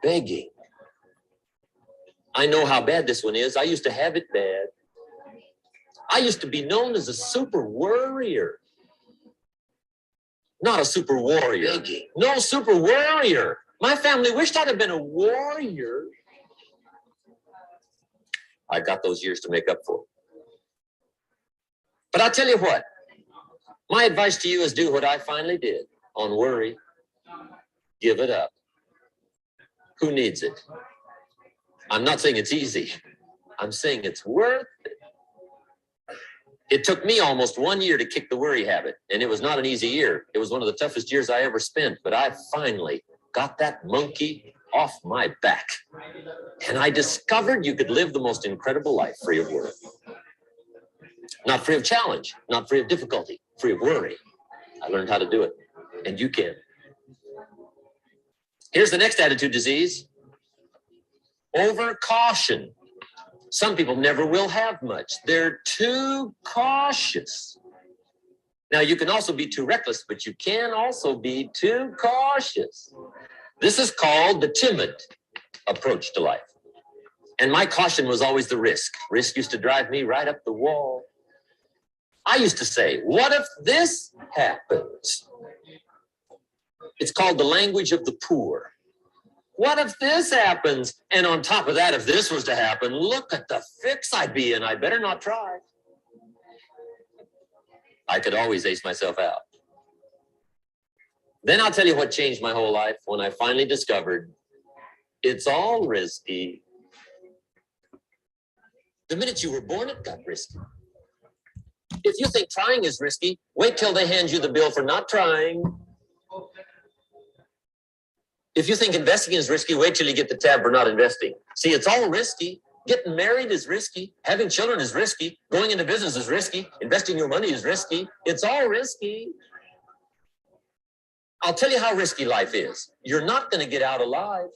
Begging. I know how bad this one is. I used to have it bad. I used to be known as a super worrier. Not a super warrior. Begging. No, super warrior. My family wished I'd have been a warrior. I got those years to make up for. But I'll tell you what. My advice to you is do what I finally did on worry. Give it up. Who needs it? I'm not saying it's easy. I'm saying it's worth it. It took me almost 1 year to kick the worry habit, and it was not an easy year. It was one of the toughest years I ever spent, but I finally got that monkey off my back. And I discovered you could live the most incredible life free of worry. Not free of challenge, not free of difficulty, free of worry. I learned how to do it, and you can. Here's the next attitude disease. Over caution. Some people never will have much. They're too cautious. Now, you can also be too reckless, but you can also be too cautious. This is called the timid approach to life. And my caution was always the risk. Risk used to drive me right up the wall. I used to say, what if this happens? It's called the language of the poor. What if this happens? And on top of that, if this was to happen, look at the fix I'd be in. I better not try. I could always ace myself out. Then I'll tell you what changed my whole life when I finally discovered it's all risky. The minute you were born, it got risky. If you think trying is risky, wait till they hand you the bill for not trying. If you think investing is risky, wait till you get the tab for not investing. See, it's all risky. Getting married is risky. Having children is risky. Going into business is risky. Investing your money is risky. It's all risky. I'll tell you how risky life is. You're not going to get out alive.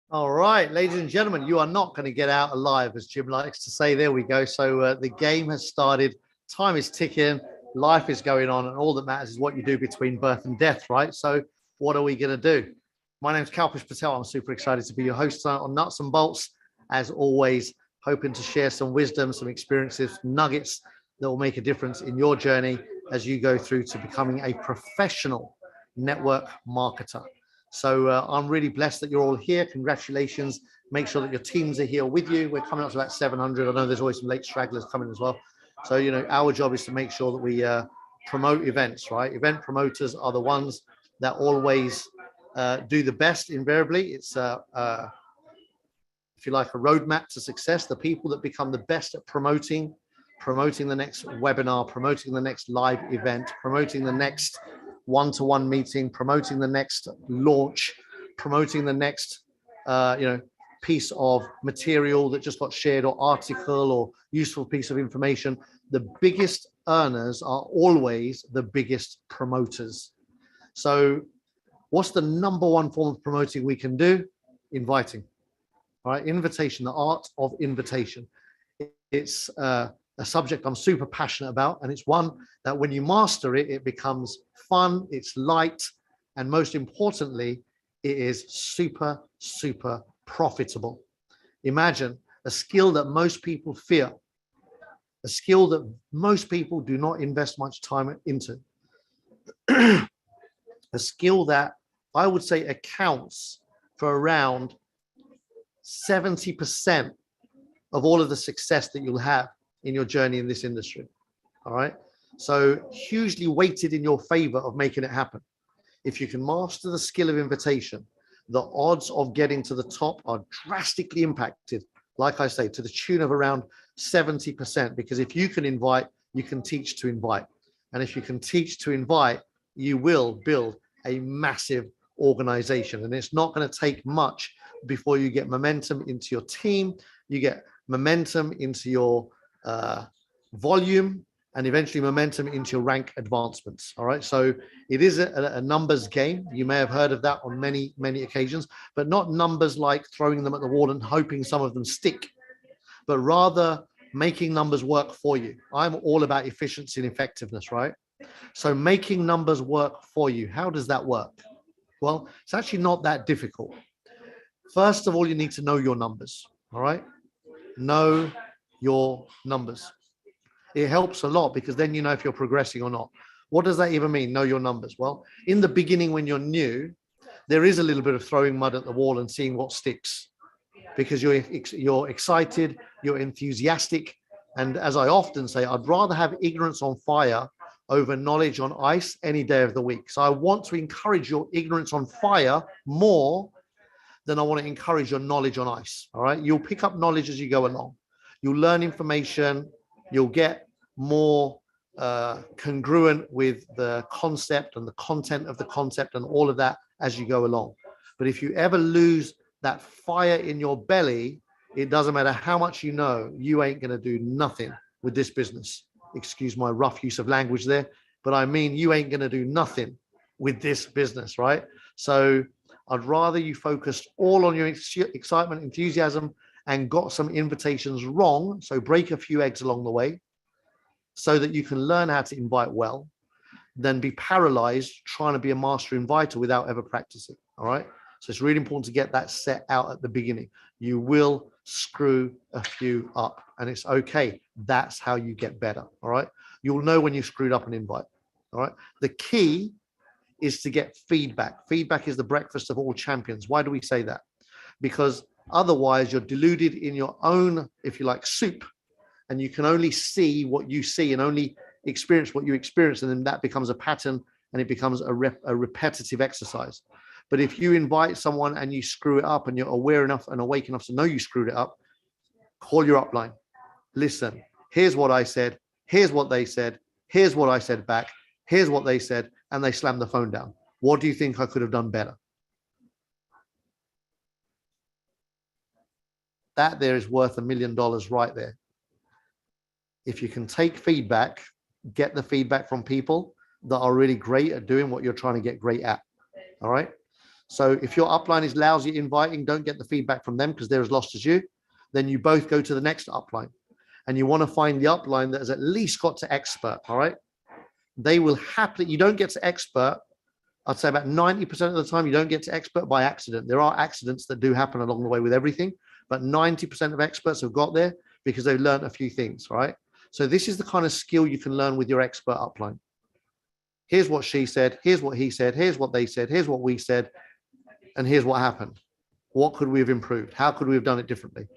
All right, ladies and gentlemen, you are not going to get out alive, as Jim likes to say. There we go. So the game has started. Time is ticking. Life is going on. And all that matters is what you do between birth and death, right? So what are we going to do? My name is Kalpesh Patel. I'm super excited to be your host tonight on Nuts and Bolts. As always, hoping to share some wisdom, some experiences, nuggets that will make a difference in your journey as you go through to becoming a professional network marketer. So I'm really blessed that you're all here. Congratulations. Make sure that your teams are here with you. We're coming up to about 700. I know there's always some late stragglers coming as well. So, you know, our job is to make sure that we promote events, right? Event promoters are the ones that always do the best invariably. It's, if you like, a roadmap to success. The people that become the best at promoting the next webinar, promoting the next live event, promoting the next one-to-one meeting, promoting the next launch, promoting the next piece of material that just got shared, or article, or useful piece of information. The biggest earners are always the biggest promoters. So what's the number one form of promoting we can do? Inviting. All right, invitation, the art of invitation. It's a subject I'm super passionate about, and it's one that when you master it, it becomes fun, it's light, and most importantly, it is super, super profitable. Imagine a skill that most people fear, a skill that most people do not invest much time into, a skill that I would say accounts for around 70% of all of the success that you'll have in your journey in this industry. All right. So hugely weighted in your favor of making it happen. If you can master the skill of invitation, the odds of getting to the top are drastically impacted, like I say, to the tune of around 70%. Because if you can invite, you can teach to invite. And if you can teach to invite, you will build a massive organization. And it's not going to take much before you get momentum into your team, you get momentum into your volume, and eventually momentum into your rank advancements. All right. So it is a numbers game. You may have heard of that on many, many occasions, but not numbers like throwing them at the wall and hoping some of them stick, but rather making numbers work for you. I'm all about efficiency and effectiveness, right? So making numbers work for you. How does that work? Well, it's actually not that difficult. First of all, you need to know your numbers. All right. Know your numbers. It helps a lot because then you know if you're progressing or not. What does that even mean? Know your numbers. Well, in the beginning, when you're new, there is a little bit of throwing mud at the wall and seeing what sticks because you're excited, you're enthusiastic. And as I often say, I'd rather have ignorance on fire over knowledge on ice any day of the week. So I want to encourage your ignorance on fire more than I want to encourage your knowledge on ice. All right. You'll pick up knowledge as you go along. You'll learn information. You'll get more congruent with the concept and the content of the concept and all of that as you go along. But if you ever lose that fire in your belly, it doesn't matter how much you know, you ain't going to do nothing with this business. Excuse my rough use of language there, but I mean, you ain't going to do nothing with this business, right? So I'd rather you focused all on your excitement, enthusiasm, and got some invitations wrong. So break a few eggs along the way so that you can learn how to invite well, than be paralyzed trying to be a master inviter without ever practicing. All right. So it's really important to get that set out at the beginning. You will screw a few up and it's okay. That's how you get better. All right. You'll know when you screwed up an invite. All right. The key is to get feedback. Feedback is the breakfast of all champions. Why do we say that? Because otherwise you're deluded in your own, if you like, soup, and you can only see what you see and only experience what you experience. And then that becomes a pattern and it becomes a repetitive exercise. But if you invite someone and you screw it up and you're aware enough and awake enough to know you screwed it up, call your upline. Listen, here's what I said. Here's what they said. Here's what I said back. Here's what they said. And they slammed the phone down. What do you think I could have done better? That there is worth $1 million right there. If you can take feedback, get the feedback from people that are really great at doing what you're trying to get great at. All right. So if your upline is lousy at inviting, don't get the feedback from them because they're as lost as you. Then you both go to the next upline and you want to find the upline that has at least got to expert. All right. They will happily, you don't get to expert. I'd say about 90% of the time you don't get to expert by accident. There are accidents that do happen along the way with everything, but 90% of experts have got there because they've learned a few things, right? So this is the kind of skill you can learn with your expert upline. Here's what she said. Here's what he said. Here's what they said. Here's what we said. And here's what happened. What could we have improved? How could we have done it differently?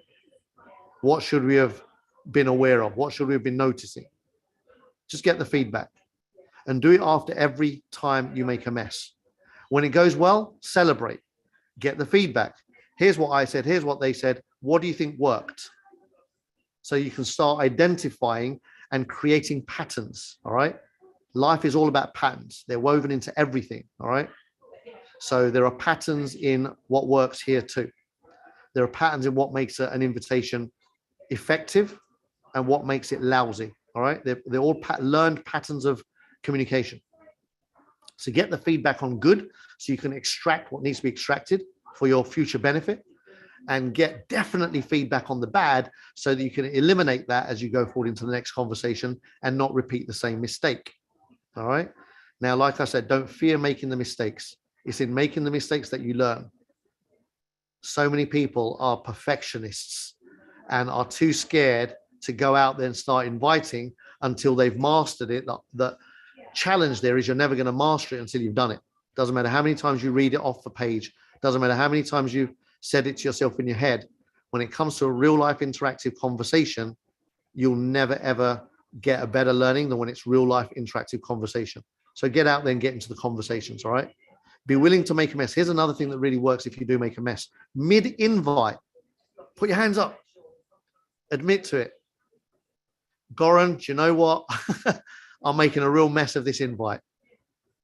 What should we have been aware of? What should we have been noticing? Just get the feedback and do it after every time you make a mess. When it goes well, celebrate. Get the feedback. Here's what I said. Here's what they said. What do you think worked? So you can start identifying and creating patterns. All right. Life is all about patterns. They're woven into everything. All right. So there are patterns in what works here too. There are patterns in what makes an invitation effective and what makes it lousy. All right. They're all learned patterns of communication. So get the feedback on good so you can extract what needs to be extracted for your future benefit, and get definitely feedback on the bad so that you can eliminate that as you go forward into the next conversation and not repeat the same mistake. All right. Now, like I said, don't fear making the mistakes. It's in making the mistakes that you learn. So many people are perfectionists and are too scared to go out there and start inviting until they've mastered it. The challenge there is you're never going to master it until you've done it. Doesn't matter how many times you read it off the page. Doesn't matter how many times you've said it to yourself in your head. When it comes to a real life interactive conversation, you'll never, ever get a better learning than when it's real life interactive conversation. So get out there and get into the conversations. All right. Be willing to make a mess. Here's another thing that really works if you do make a mess. Mid-invite, put your hands up. Admit to it. Goran, do you know what? I'm making a real mess of this invite.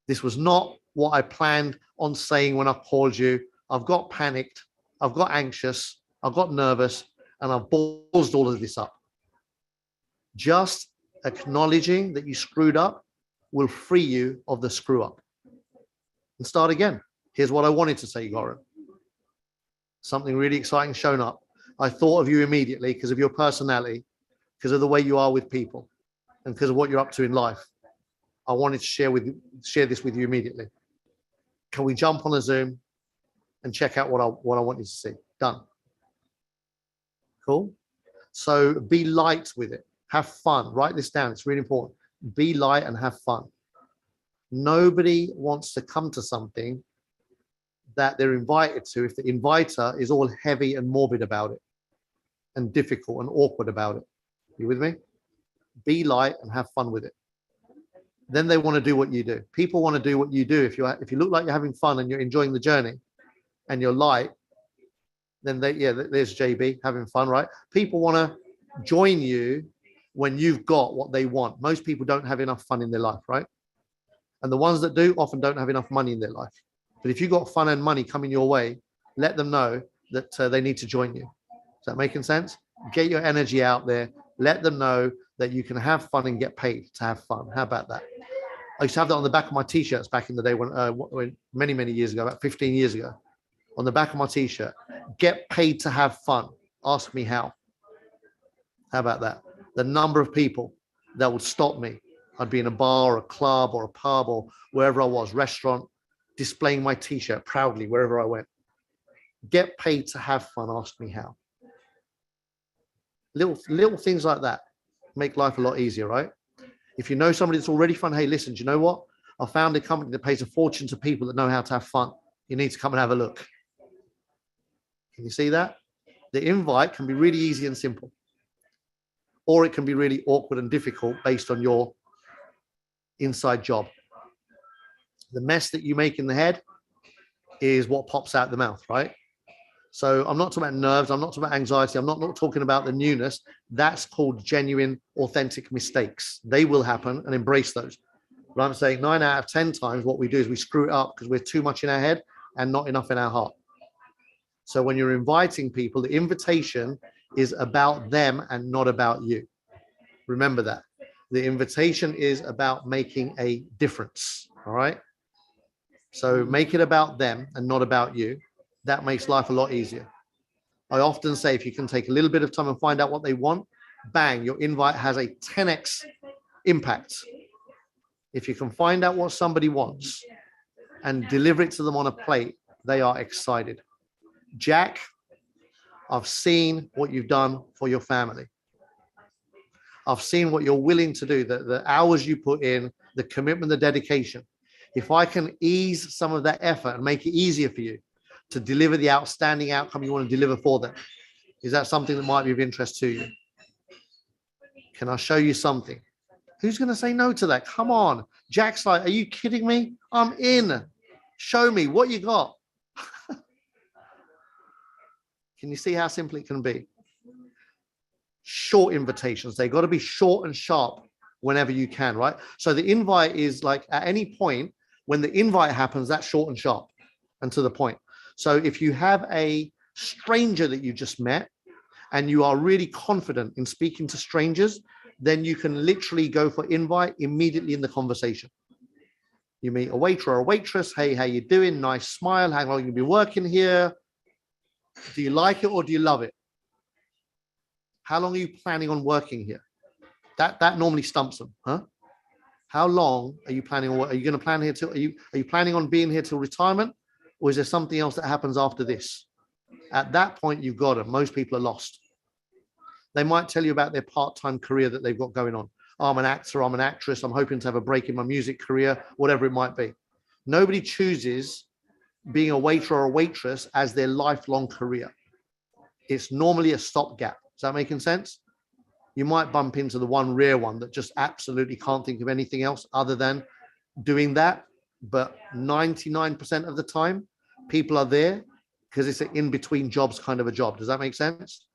This was not what I planned on saying when I called you. I've got panicked. I've got anxious. I've got nervous. And I've ballsed all of this up. Just acknowledging that you screwed up will free you of the screw up. And start again. Here's what I wanted to say, Goran. Something really exciting shown up. I thought of you immediately because of your personality. because of the way you are with people and because of what you're up to in life. I wanted to share this with you immediately. Can we jump on a Zoom and check out what I want you to see? Done. Cool. So be light with it. Have fun. Write this down. It's really important. Be light and have fun. Nobody wants to come to something that they're invited to if the inviter is all heavy and morbid about it and difficult and awkward about it. You with me? Be light and have fun with it. Then they want to do what you do. People want to do what you do. If you look like you're having fun and you're enjoying the journey and you're light, then there's JB having fun, right? People want to join you when you've got what they want. Most people don't have enough fun in their life, right? And the ones that do often don't have enough money in their life. But if you've got fun and money coming your way, let them know that they need to join you. Is that making sense? Get your energy out there. Let them know that you can have fun and get paid to have fun. How about that? I used to have that on the back of my t-shirts back in the day when many years ago, about 15 years ago. On the back of my t-shirt, get paid to have fun. Ask me how. How about that? The number of people that would stop me. I'd be in a bar or a club or a pub or wherever I was, restaurant, displaying my t-shirt proudly wherever I went. Get paid to have fun. Ask me how. Little things like that make life a lot easier, right? If you know somebody that's already fun, hey, listen, do you know what? I found a company that pays a fortune to people that know how to have fun. You need to come and have a look. Can you see that? The invite can be really easy and simple, or it can be really awkward and difficult based on your inside job. The mess that you make in the head is what pops out the mouth, right? So I'm not talking about nerves. I'm not talking about anxiety. I'm not talking about the newness. That's called genuine, authentic mistakes. They will happen, and embrace those. But I'm saying 9 out of 10 times what we do is we screw it up because we're too much in our head and not enough in our heart. So when you're inviting people, the invitation is about them and not about you. Remember that. The invitation is about making a difference. All right. So make it about them and not about you. That makes life a lot easier. I often say if you can take a little bit of time and find out what they want, bang, your invite has a 10x impact. If you can find out what somebody wants and deliver it to them on a plate, they are excited. Jack, I've seen what you've done for your family. I've seen what you're willing to do, the hours you put in, the commitment, the dedication. If I can ease some of that effort and make it easier for you to deliver the outstanding outcome you want to deliver for them, is that something that might be of interest to you? Can I show you something? Who's going to say no to that? Come on. Jack's like, are you kidding me? I'm in. Show me what you got. Can you see how simple it can be? Short invitations. They got to be short and sharp whenever you can, right? So the invite is like at any point when the invite happens, that's short and sharp and to the point. So if you have a stranger that you just met and you are really confident in speaking to strangers, then you can literally go for invite immediately in the conversation. You meet a waiter or a waitress. Hey, how you doing? Nice smile. How long you been working here? Do you like it or do you love it? How long are you planning on working here? That normally stumps them, huh? How long are you planning on? Are you going to plan here till? Are you planning on being here till retirement, or is there something else that happens after this? At that point, you've got them. Most people are lost. They might tell you about their part-time career that they've got going on. Oh, I'm an actor. I'm an actress. I'm hoping to have a break in my music career, whatever it might be. Nobody chooses being a waiter or a waitress as their lifelong career. It's normally a stopgap. Is that making sense? You might bump into the one rare one that just absolutely can't think of anything else other than doing that. But 99% of the time, people are there because it's an in-between jobs kind of a job. Does that make sense?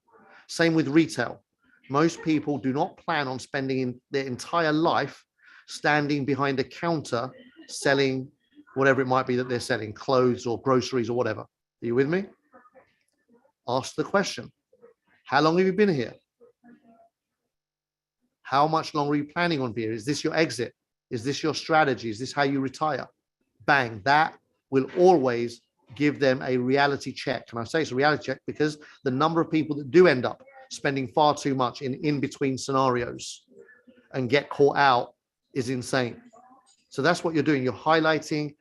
Same with retail. Most people do not plan on spending their entire life standing behind a counter selling whatever it might be that they're selling, clothes or groceries or whatever. Are you with me? Ask the question. How long have you been here? How much longer are you planning on being here? Is this your exit? Is this your strategy? Is this how you retire? Bang, that will always give them a reality check. And I say it's a reality check because the number of people that do end up spending far too much in in-between scenarios and get caught out is insane. So that's what you're doing. You're highlighting,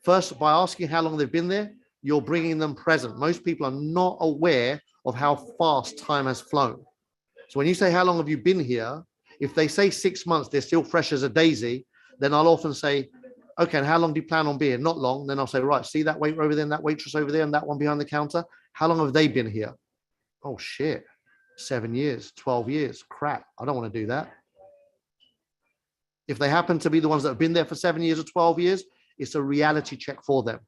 first by asking how long they've been there, you're bringing them present. Most people are not aware of how fast time has flown. So when you say, how long have you been here? If they say 6 months, they're still fresh as a daisy, then I'll often say, okay, and how long do you plan on being? Not long. Then I'll say, right, see that waiter over there and that waitress over there and that one behind the counter? How long have they been here? Oh shit, 7 years, 12 years. Crap, I don't want to do that. If they happen to be the ones that have been there for 7 years or 12 years, it's a reality check for them.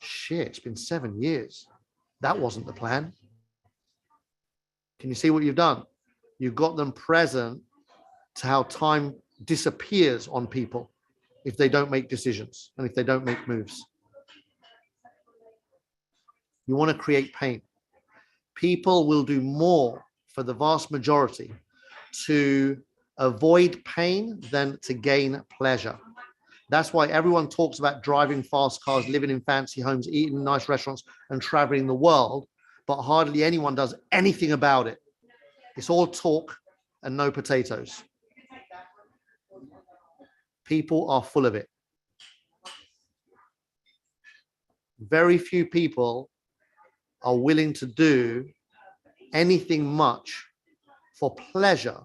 Shit, it's been 7 years. That wasn't the plan. Can you see what you've done? You've got them present to how time disappears on people if they don't make decisions and if they don't make moves. You want to create pain. People will do more for the vast majority to avoid pain than to gain pleasure. That's why everyone talks about driving fast cars, living in fancy homes, eating in nice restaurants, and traveling the world, but hardly anyone does anything about it. It's all talk and no potatoes. People are full of it. Very few people are willing to do anything much for pleasure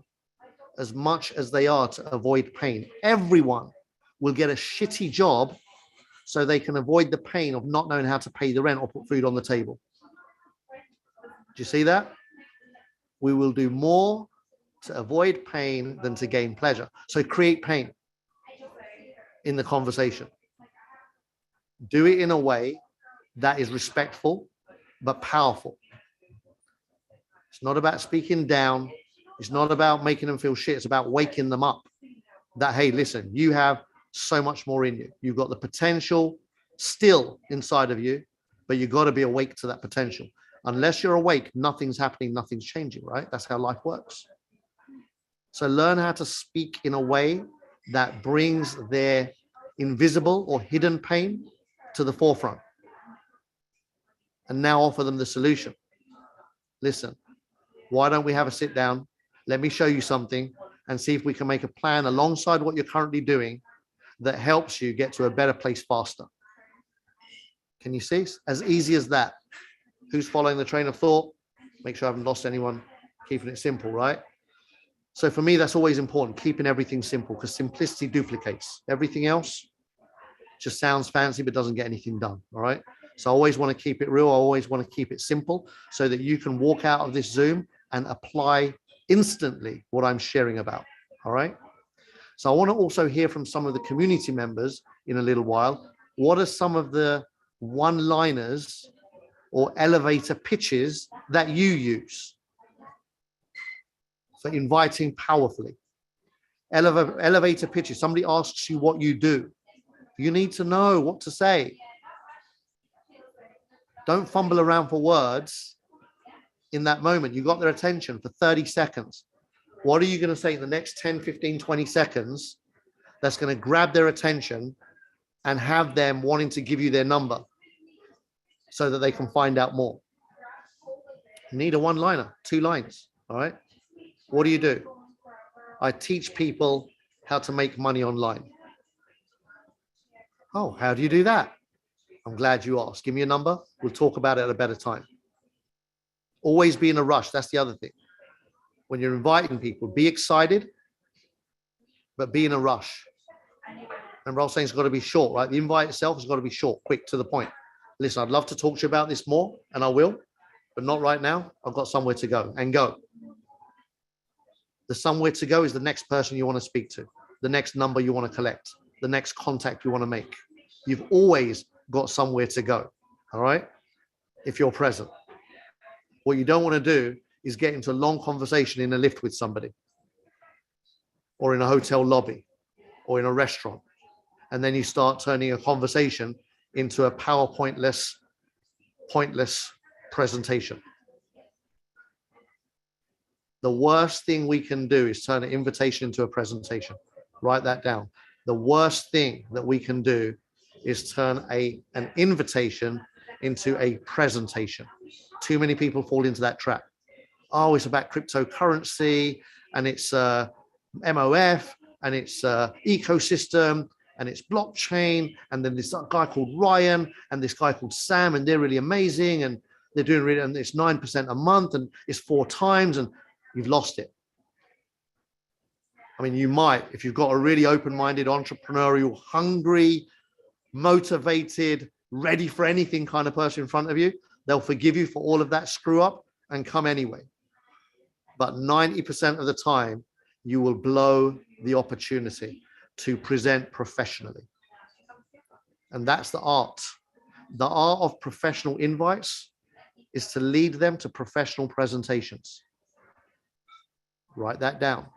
as much as they are to avoid pain. Everyone will get a shitty job so they can avoid the pain of not knowing how to pay the rent or put food on the table. Do you see that? We will do more to avoid pain than to gain pleasure. So create pain in the conversation. Do it in a way that is respectful but powerful. It's not about speaking down. It's not about making them feel shit. It's about waking them up. That, hey, listen, you have so much more in you. You've got the potential still inside of you, but you've got to be awake to that potential. Unless you're awake, nothing's happening, nothing's changing, right? That's how life works. So learn how to speak in a way that brings their invisible or hidden pain to the forefront. And now offer them the solution. Listen, why don't we have a sit down? Let me show you something and see if we can make a plan alongside what you're currently doing that helps you get to a better place faster. Can you see? As easy as that. Who's following the train of thought? Make sure I haven't lost anyone. Keeping it simple, right? So for me, that's always important, keeping everything simple, because simplicity duplicates. Everything else just sounds fancy, but doesn't get anything done, all right? So I always want to keep it real. I always want to keep it simple so that you can walk out of this Zoom and apply instantly what I'm sharing about, all right? So I want to also hear from some of the community members in a little while. What are some of the one-liners or elevator pitches that you use for inviting powerfully? Elevator pitches. Somebody asks you what you do. You need to know what to say. Don't fumble around for words in that moment. You got their attention for 30 seconds. What are you going to say in the next 10, 15, 20 seconds that's going to grab their attention and have them wanting to give you their number so that they can find out more? You need a one-liner, 2 lines, all right? What do? I teach people how to make money online. Oh, how do you do that? I'm glad you asked. Give me a number. We'll talk about it at a better time. Always be in a rush. That's the other thing. When you're inviting people, be excited, but be in a rush. Remember, I was saying it's got to be short, right? The invite itself has got to be short, quick, to the point. Listen, I'd love to talk to you about this more, and I will, but not right now. I've got somewhere to go, and go. The somewhere to go is the next person you want to speak to, the next number you want to collect, the next contact you want to make. You've always got somewhere to go, all right? If you're present. What you don't want to do is get into a long conversation in a lift with somebody, or in a hotel lobby, or in a restaurant, and then you start turning a conversation into a PowerPoint-less, pointless presentation. The worst thing we can do is turn an invitation into a presentation. Write that down. The worst thing that we can do is turn an invitation into a presentation. Too many people fall into that trap. oh, it's about cryptocurrency and it's MOF and it's ecosystem and it's blockchain. And then this guy called Ryan and this guy called Sam, and they're really amazing. And they're doing really, and it's 9% a month and it's 4 times, and you've lost it. I mean, you might, if you've got a really open-minded, entrepreneurial, hungry, motivated, ready for anything kind of person in front of you, they'll forgive you for all of that screw up and come anyway. But 90% of the time, you will blow the opportunity to present professionally. And that's the art. The art of professional invites is to lead them to professional presentations. Write that down.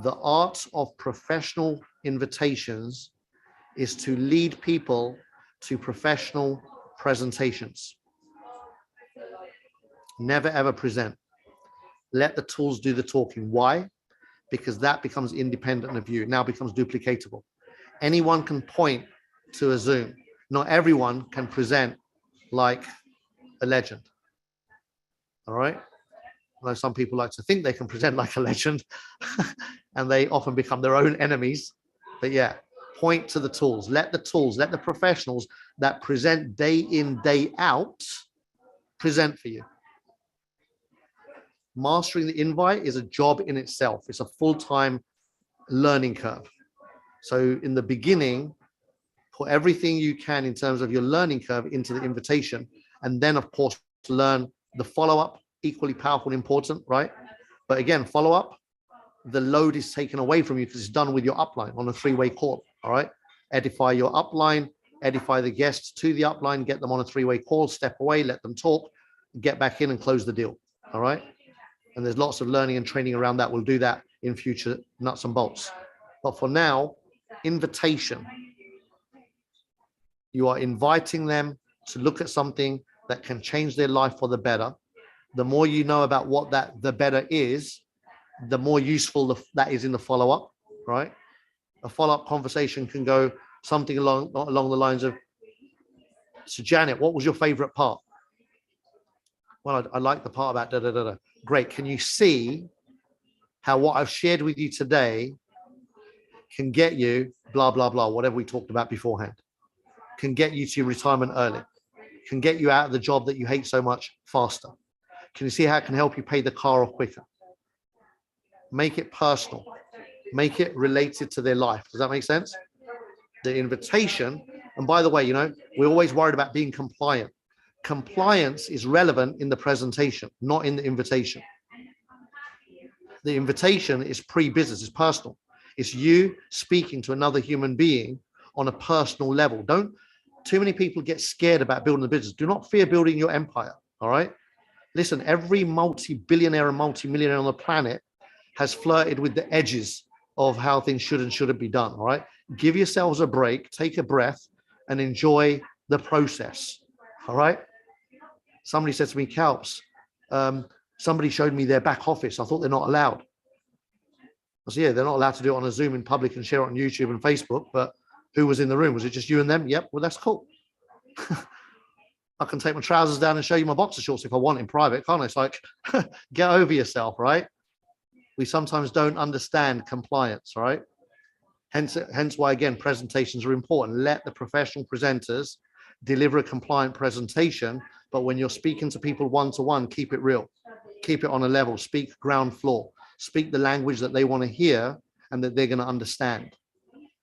The art of professional invitations is to lead people to professional presentations. Never ever present. Let the tools do the talking. Why? Because that becomes independent of you. It now becomes duplicatable. Anyone can point to a Zoom. Not everyone can present like a legend. All right? Although some people like to think they can present like a legend and they often become their own enemies. But yeah, point to the tools. Let the professionals that present day in, day out, present for you. Mastering the invite is a job in itself. It's a full-time learning curve. So in the beginning, put everything you can in terms of your learning curve into the invitation. And then, of course, learn the follow-up, equally powerful and important, right? But again, follow-up, the load is taken away from you because it's done with your upline on a 3-way call, all right? Edify your upline, edify the guests to the upline, get them on a 3-way call, step away, let them talk, get back in and close the deal, all right? And there's lots of learning and training around that. We'll do that in future nuts and bolts. But for now, invitation. You are inviting them to look at something that can change their life for the better. The more you know about what the better is, the more useful that is in the follow-up, right? A follow-up conversation can go something along the lines of, so Janet, what was your favorite part? Well, I like the part about da-da-da-da. Great. Can you see how what I've shared with you today can get you blah, blah, blah, whatever we talked about beforehand, can get you to your retirement early, can get you out of the job that you hate so much faster. Can you see how it can help you pay the car off quicker? Make it personal. Make it related to their life. Does that make sense? The invitation, and by the way, you know, we're always worried about being compliant. Compliance is relevant in the presentation, not in the invitation. The invitation is pre-business, it's personal. It's you speaking to another human being on a personal level. Don't, too many people get scared about building a business. Do not fear building your empire, all right? Listen, every multi-billionaire and multi-millionaire on the planet has flirted with the edges of how things should and shouldn't be done, all right? Give yourselves a break, take a breath, and enjoy the process, all right? Somebody said to me, Kalps, somebody showed me their back office. I thought they're not allowed. I said, yeah, they're not allowed to do it on a Zoom in public and share it on YouTube and Facebook, but who was in the room? Was it just you and them? Yep, well, that's cool. I can take my trousers down and show you my boxer shorts if I want in private, can't I? It's like, get over yourself, right? We sometimes don't understand compliance, right? Hence why, again, presentations are important. Let the professional presenters deliver a compliant presentation, but when you're speaking to people one-to-one, keep it real. Keep it on a level. Speak ground floor. Speak the language that they want to hear and that they're going to understand,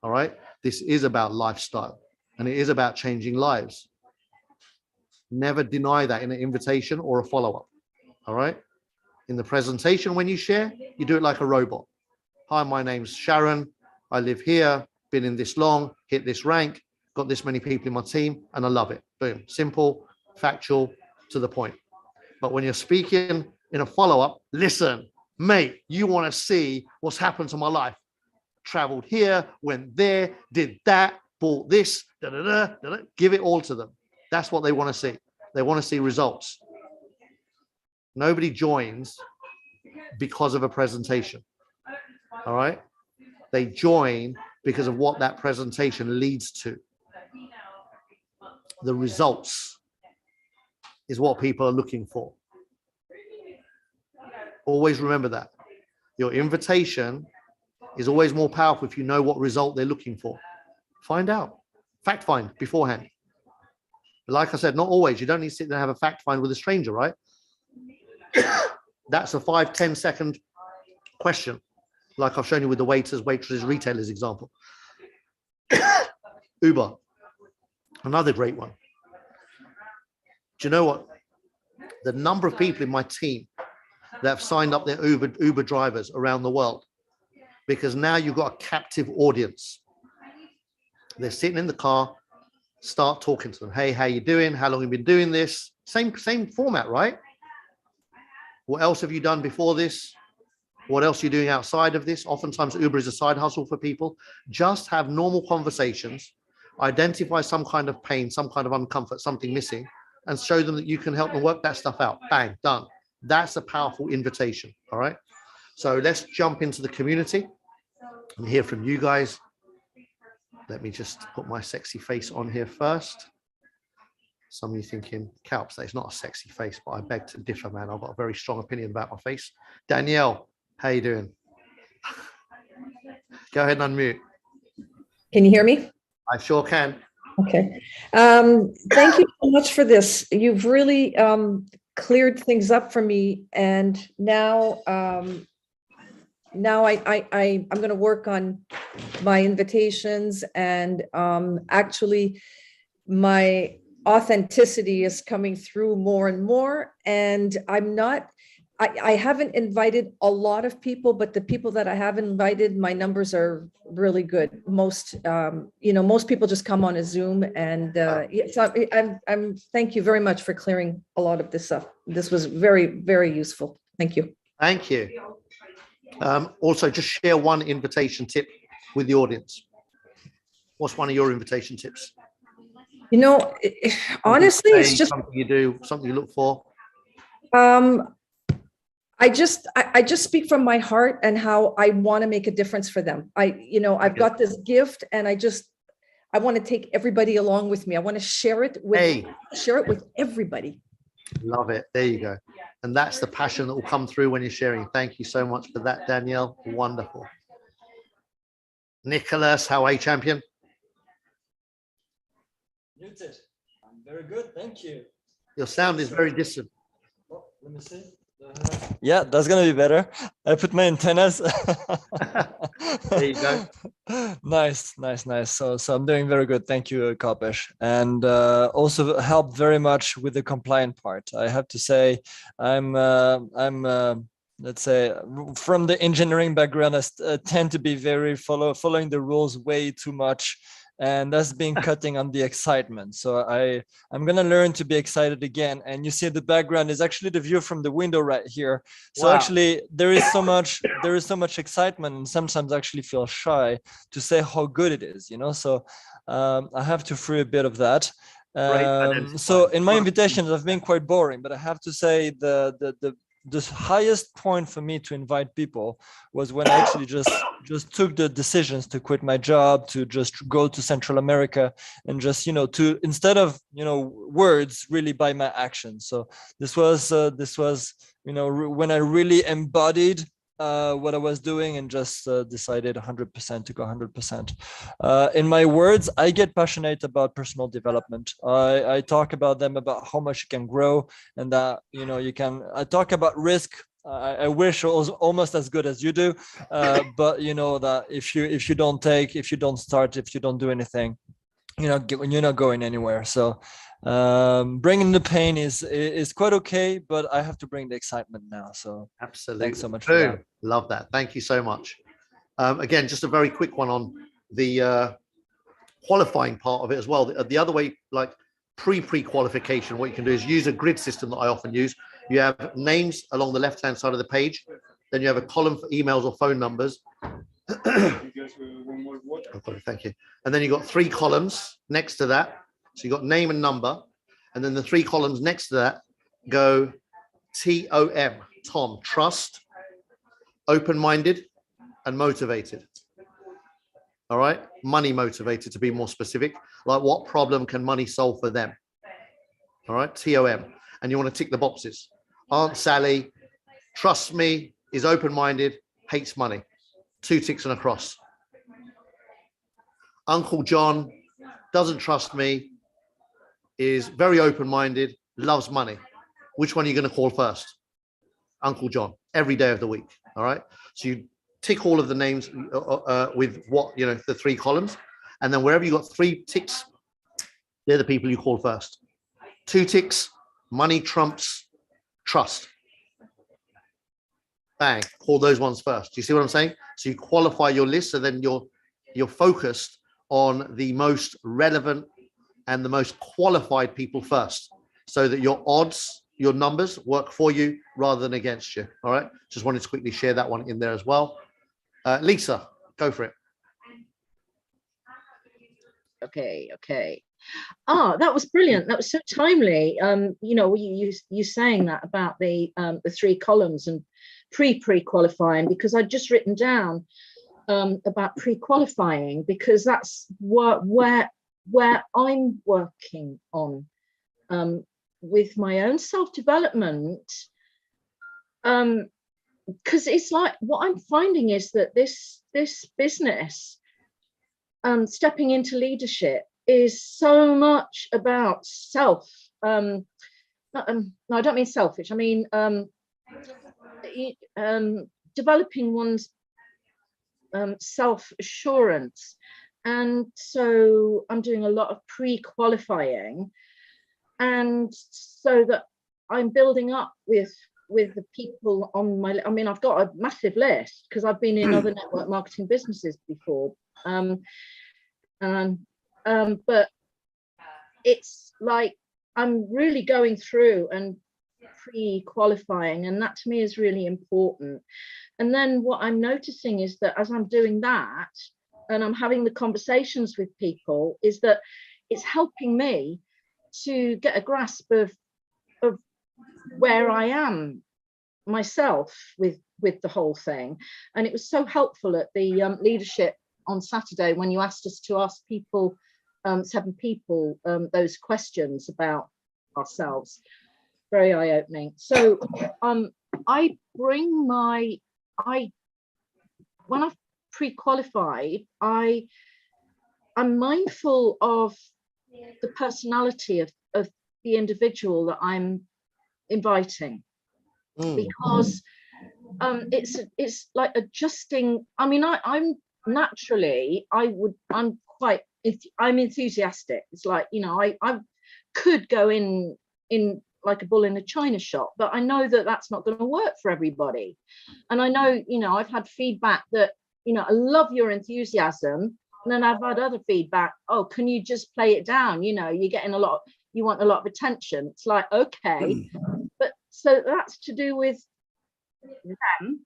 all right? This is about lifestyle, and it is about changing lives. Never deny that in an invitation or a follow-up, all right? In the presentation, when you share, you do it like a robot. Hi, my name's Sharon. I live here, been in this long, hit this rank, got this many people in my team, and I love it. Boom. Simple, factual, to the point. But when you're speaking in a follow-up, listen, mate, you want to see what's happened to my life. Traveled here, went there, did that, bought this, da-da-da. Give it all to them. That's what they want to see. They want to see results. Nobody joins because of a presentation, all right? They join because of what that presentation leads to. The results is what people are looking for. Always remember that. Your invitation is always more powerful if you know what result they're looking for. Find out. Fact find beforehand. Like I said, not always. You don't need to sit there and have a fact find with a stranger, right? That's a 5-10 second question. Like I've shown you with the waiters, waitresses, retailers example. Uber, another great one. Do you know what? The number of people in my team that have signed up their Uber drivers around the world, because now you've got a captive audience. They're sitting in the car, start talking to them. Hey, how you doing? How long have you been doing this? Same format, right? What else have you done before this? What else are you doing outside of this? Oftentimes Uber is a side hustle for people. Just have normal conversations, identify some kind of pain, some kind of uncomfort, something missing, and show them that you can help them work that stuff out. Bang, done. That's a powerful invitation. All right. So let's jump into the community and hear from you guys. Let me just put my sexy face on here first. Some of you thinking, Kalps, that's not a sexy face, but I beg to differ, man. I've got a very strong opinion about my face. Danielle, how you doing? Go ahead and unmute. Can you hear me? I sure can. Okay. Thank you so much for this. You've really cleared things up for me. And now, I'm going to work on my invitations, and actually my authenticity is coming through more and more. And I haven't invited a lot of people, but the people that I have invited, my numbers are really good. Most people just come on a Zoom, and so thank you very much for clearing a lot of this up. This was very, very useful. Thank you. Thank you. Also, just share one invitation tip with the audience. What's one of your invitation tips? Honestly, it's just something you do, something you look for. I just speak from my heart and how I want to make a difference for them. I've got this gift, and I want to take everybody along with me. I want to share it with everybody. Love it. There you go. And that's the passion that will come through when you're sharing. Thank you so much for that, Danielle. Wonderful. Nicholas, how are you, champion? Muted. I'm very good. Thank you. Your sound is very distant. Oh, let me see. Yeah, that's gonna be better. I put my antennas. There you go. Nice. So I'm doing very good. Thank you, Kalpesh. And also helped very much with the compliant part. I have to say, I'm let's say from the engineering background, I tend to be very following the rules way too much. And that's been cutting on the excitement. So I'm going to learn to be excited again. And you see the background is actually the view from the window right here. So Wow. Actually there is so much excitement, and sometimes I actually feel shy to say how good it is, So I have to free a bit of that. So in my invitations, I've been quite boring, but I have to say the highest point for me to invite people was when I actually just took the decisions to quit my job, to just go to Central America, and just to, instead of words, really by my actions. So this was when I really embodied what I was doing, and just decided 100% to go 100%. In my words, I get passionate about personal development. I talk about them, about how much you can grow, and that I talk about risk. I wish I was almost as good as you do, but that if you don't take, if you don't start, if you don't do anything, you're not going anywhere. So bringing the pain is quite okay, but I have to bring the excitement now. So absolutely. Thanks so much for that. Love that. Thank you so much. Again, just a very quick one on the qualifying part of it as well. The other way, like pre-qualification, what you can do is use a grid system that I often use. You have names along the left-hand side of the page. Then you have a column for emails or phone numbers. Thank you. And then you've got 3 columns next to that. So you've got name and number. And then the 3 columns next to that go TOM, Tom, trust, open-minded, and motivated. All right. Money motivated, to be more specific. Like, what problem can money solve for them? All right. TOM. And you want to tick the boxes. Aunt Sally Trusts me, is open-minded, hates money. 2 ticks and a cross. Uncle John doesn't trust me, is very open-minded, loves money. Which one are you going to call first? Uncle John, every day of the week. All right. So you tick all of the names with what, the 3 columns. And then wherever you got 3 ticks, they're the people you call first. 2 ticks, money trumps trust. Bang, call those ones first. Do you see what I'm saying? So you qualify your list, so then you're focused on the most relevant and the most qualified people first, so that your odds, your numbers work for you rather than against you. All right. Just wanted to quickly share that one in there as well. Lisa, go for it. Okay. That was brilliant. That was so timely. You saying that about the 3 columns and pre-qualifying, because I'd just written down about pre-qualifying, because that's where I'm working on with my own self-development. Because it's like, what I'm finding is that this business, stepping into leadership, is so much about self. No, I don't mean selfish. I mean developing one's self-assurance. And so I'm doing a lot of pre-qualifying, and so that I'm building up with the people on my, I've got a massive list because I've been in other network marketing businesses before. But it's like I'm really going through and pre-qualifying, and that to me is really important. And then what I'm noticing is that as I'm doing that and I'm having the conversations with people, is that it's helping me to get a grasp of where I am myself with the whole thing. And it was so helpful at the leadership on Saturday when you asked us to ask people, 7 people, those questions about ourselves. Very eye-opening. So I bring when I've pre-qualified, I'm mindful of the personality of the individual that I'm inviting, because it's like adjusting. I'm naturally, I'm enthusiastic. It's like, I could go in like a bull in a china shop, but I know that that's not going to work for everybody. And I know, I've had feedback that, I love your enthusiasm. And then I've had other feedback, oh, can you just play it down? You're getting you want a lot of attention. It's like, okay. But so that's to do with them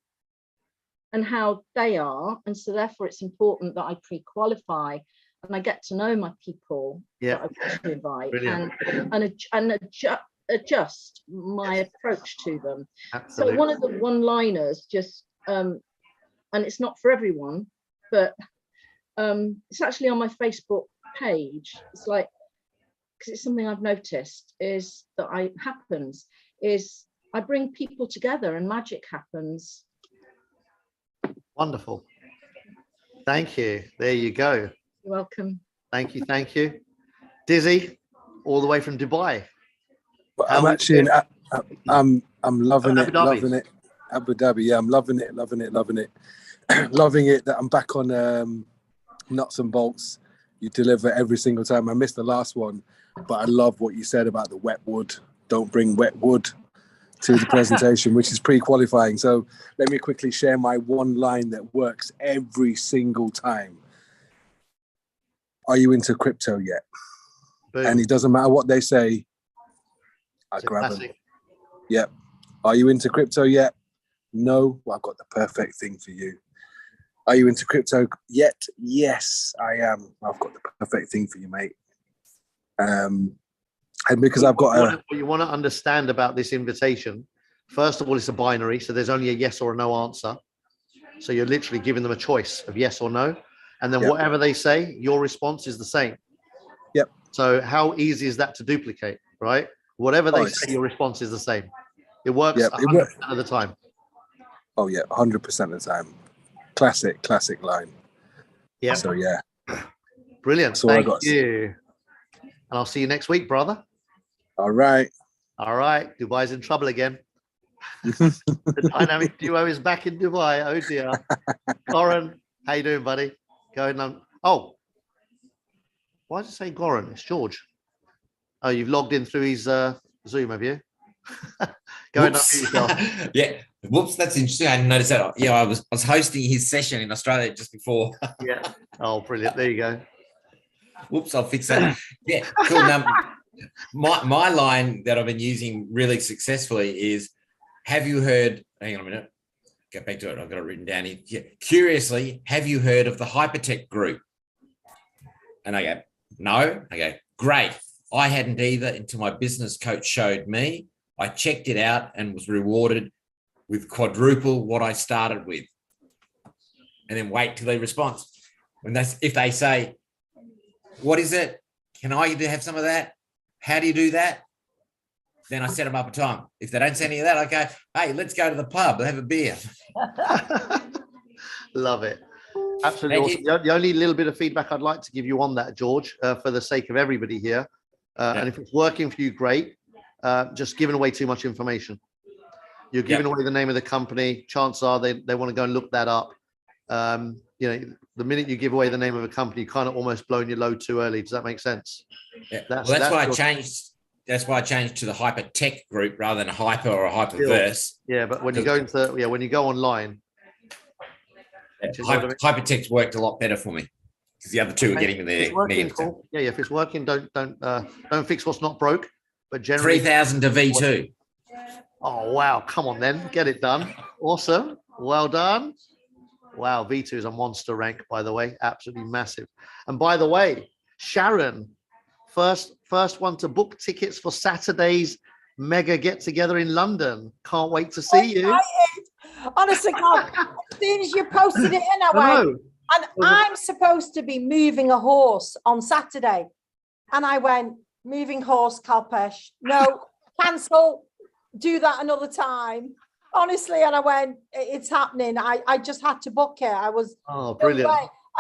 and how they are. And so therefore it's important that I pre-qualify and I get to know my people that I want to invite. Brilliant. and adjust my approach to them. Absolutely. So one of the one-liners, just and it's not for everyone, but it's actually on my Facebook page. It's like, because it's something I've noticed is that I bring people together and magic happens. Wonderful. Thank you. There you go. You're welcome. Thank you. Dizzy, all the way from Dubai. I'm actually I'm loving it. Abu Dhabi. Yeah, I'm loving it. Loving it that I'm back on nuts and bolts. You deliver every single time. I missed the last one, but I love what you said about the wet wood. Don't bring wet wood to the presentation, which is pre-qualifying. So let me quickly share my one line that works every single time. Are you into crypto yet? Boom. And it doesn't matter what they say, I grab them. Yep. Are you into crypto yet? No. Well, I've got the perfect thing for you. Are you into crypto yet? Yes, I am. I've got the perfect thing for you, mate. And because I've got what you want to understand about this invitation, first of all, it's a binary. So there's only a yes or a no answer. So you're literally giving them a choice of yes or no. And then whatever they say, your response is the same. Yep. So how easy is that to duplicate, right? Whatever they say, your response is the same. It works 100% of the time. Oh yeah, 100% of the time. Classic line. Yeah. So yeah. Brilliant. That's all I Thank got. you. And I'll see you next week, brother. All right. All right. Dubai's in trouble again. The dynamic duo is back in Dubai. Oh dear. Goran, how you doing, buddy? Going on. Oh, why does it say Goran? It's George. Oh, you've logged in through his Zoom, have you? Going on yourself. Yeah. Whoops, that's interesting. I didn't notice that. Yeah, I was hosting his session in Australia just before. Yeah. Oh, brilliant. There you go. Whoops, I'll fix that. Yeah, cool. Now, my line that I've been using really successfully is, have you heard, hang on a minute, get back to it, I've got it written down here. Yeah. Curiously, have you heard of the Hypertech Group? And I go, no. I go, great. I hadn't either until my business coach showed me. I checked it out and was rewarded with quadruple what I started with. And then wait till they respond. If they say, what is it? Can I have some of that? How do you do that? Then I set them up a time. If they don't say any of that, I go, hey, let's go to the pub, have a beer. Love it. Absolutely awesome. The only little bit of feedback I'd like to give you on that, George, for the sake of everybody here, and if it's working for you, great. Just giving away too much information. You're giving away the name of the company. Chances are they want to go and look that up. You know, the minute you give away the name of a company, you kind of almost blown your load too early. Does that make sense? Yeah. That's why I changed. That's why I changed to the Hypertech Group rather than a hyper or a hyperverse. Yeah, but when you go into when you go online, Hypertech's worked a lot better for me because the other two are getting there. Cool. Yeah, if it's working, don't fix what's not broke. But generally, 3,000 to V2. Oh wow! Come on, then get it done. Awesome. Well done. Wow, V2 is a monster rank, by the way, absolutely massive. And by the way, Sharon, first one to book tickets for Saturday's mega get together in London. Can't wait to see you. Honestly, God, as soon as you posted it in, I went, and I'm supposed to be moving a horse on Saturday. And I went, moving horse, Kalpesh, no, cancel, do that another time. Honestly, and I went, it's happening. I just had to book it. I was brilliant.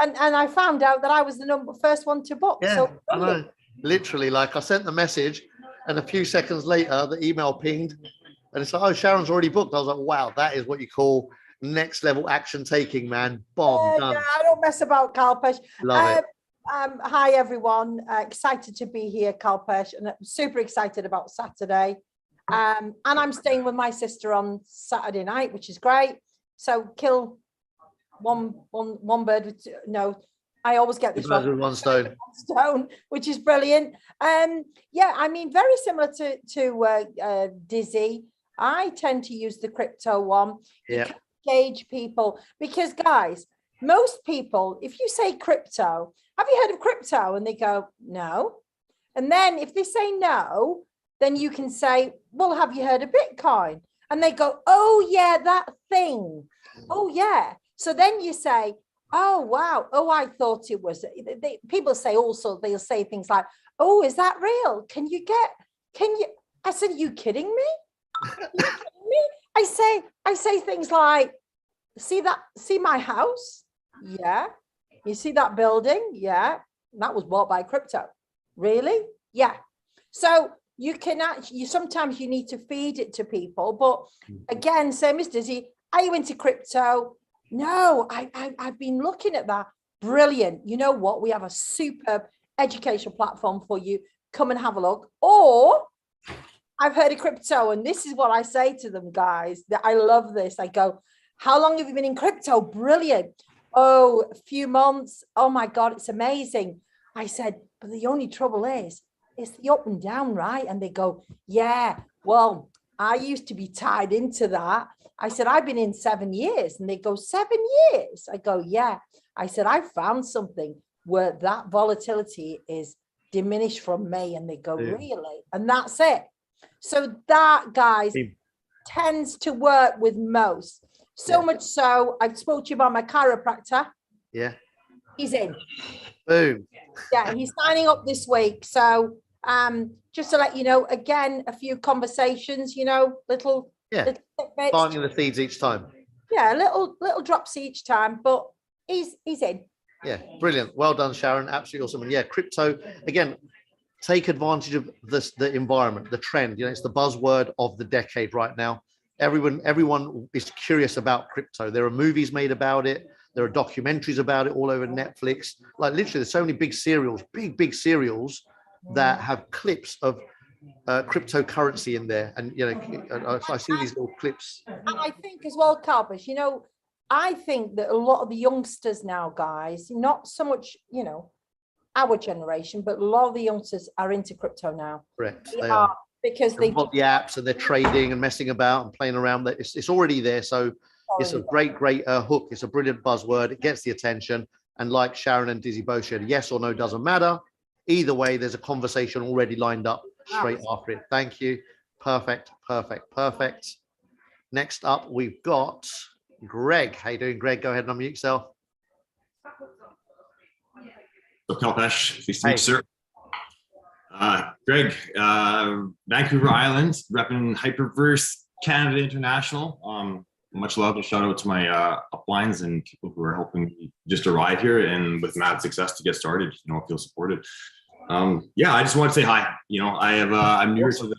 And I found out that I was the first one to book. Yeah, so I know. Literally, like I sent the message and a few seconds later the email pinged and it's like, oh, Sharon's already booked. I was like, wow, that is what you call next level action taking, man. Bomb, done. Yeah, I don't mess about, Kalpesh. Love it. Hi everyone, excited to be here, Kalpesh, and I'm super excited about Saturday. And I'm staying with my sister on Saturday night, which is great. So kill one bird with two, no, I always get this wrong. With one stone. Which is brilliant. Yeah, I mean, very similar to Dizzy. I tend to use the crypto one. Yeah. Gauge people, because guys, most people, if you say crypto, have you heard of crypto? And they go, no. And then if they say no, then you can say, well, have you heard of Bitcoin? And they go, oh, yeah, that thing. Oh, yeah. So then you say, oh, wow. Oh, I thought it was. People say also, they'll say things like, oh, is that real? Can you? I said, you kidding me? Are you kidding me? I say things like, see my house? Yeah. You see that building? Yeah. That was bought by crypto. Really? Yeah. So you can actually, sometimes you need to feed it to people. But again, same as Dizzy, are you into crypto? No, I've been looking at that. Brilliant. You know what? We have a superb educational platform for you. Come and have a look. Or I've heard of crypto, and this is what I say to them, guys, that I love this. I go, how long have you been in crypto? Brilliant. Oh, a few months. Oh my God, it's amazing. I said, but the only trouble is, it's the up and down, right? And they go, yeah, well, I used to be tied into that. I said, I've been in 7 years. And they go, 7 years? I go, yeah. I said, I found something where that volatility is diminished from me. And they go, really? And that's it. So that, guys, tends to work with most. So much so, I've spoke to you about my chiropractor. Yeah. He's in. Boom. Yeah, he's signing up this week. So just to let you know, again, a few conversations, little tidbits. Planting the seeds each time. Yeah, little drops each time, but he's in. Yeah, brilliant. Well done, Sharon. Absolutely awesome. And yeah, crypto, again, take advantage of this, the environment, the trend. You know, it's the buzzword of the decade right now. Everyone is curious about crypto. There are movies made about it. There are documentaries about it all over Netflix. Like literally, there's so many big serials that have clips of cryptocurrency in there. And, you know, I see these little clips. I think as well, Kalpesh, you know, I think that a lot of the youngsters now, guys, not so much, you know, our generation, but a lot of the youngsters are into crypto now. Correct. They are. Because they've got the apps and they're trading and messing about and playing around. It's already there. So it's a great hook. It's a brilliant buzzword. It gets the attention. And like Sharon and Dizzy both said, yes or no doesn't matter. Either way, there's a conversation already lined up straight after it. Thank you. Perfect. Next up, we've got Greg. How you doing, Greg? Go ahead and unmute yourself. So Kalpesh, please to meet you, sir. Greg, Vancouver Island, repping Hyperverse Canada International. Much love and shout out to my uplines and people who are helping me just arrive here and with mad success to get started. You know, I feel supported. Yeah, I just want to say hi. You know, I'm newer to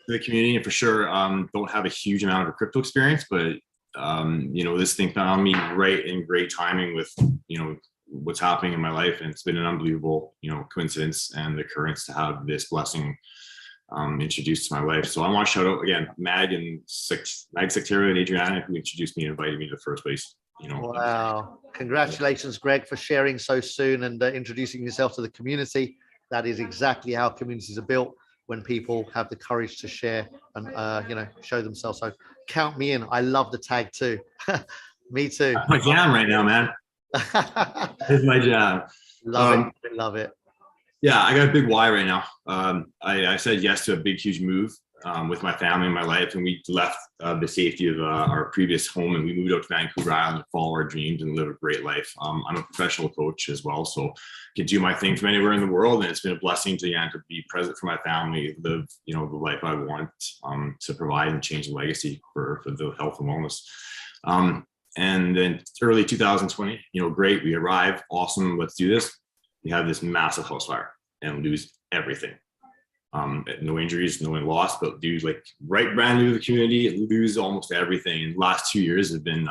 the community and for sure don't have a huge amount of crypto experience, but you know, this thing found me right in great timing with, you know, what's happening in my life, and it's been an unbelievable, you know, coincidence and occurrence to have this blessing introduced to my life. So I want to shout out again Mag Sectario and Adriana, who introduced me and invited me to the first place. You know, wow, congratulations, Greg, for sharing so soon and introducing yourself to the community. That is exactly how communities are built, when people have the courage to share and you know, show themselves. So count me in. I love the tag too. Me too. That's my jam right now, man. It's my jam. Love it. Yeah, I got a big why right now. I said yes to a big, huge move with my family and my life, and we left the safety of our previous home, and we moved out to Vancouver Island to follow our dreams and live a great life. I'm a professional coach as well, so I can do my thing from anywhere in the world, and it's been a blessing to be present for my family, live, you know, the life I want to provide and change the legacy for the health and wellness. And then early 2020, you know, great, we arrive, awesome, let's do this. We have this massive house fire and lose everything. No injuries, no one lost, but dude, like brand new to the community, lose almost everything. And the last 2 years have been,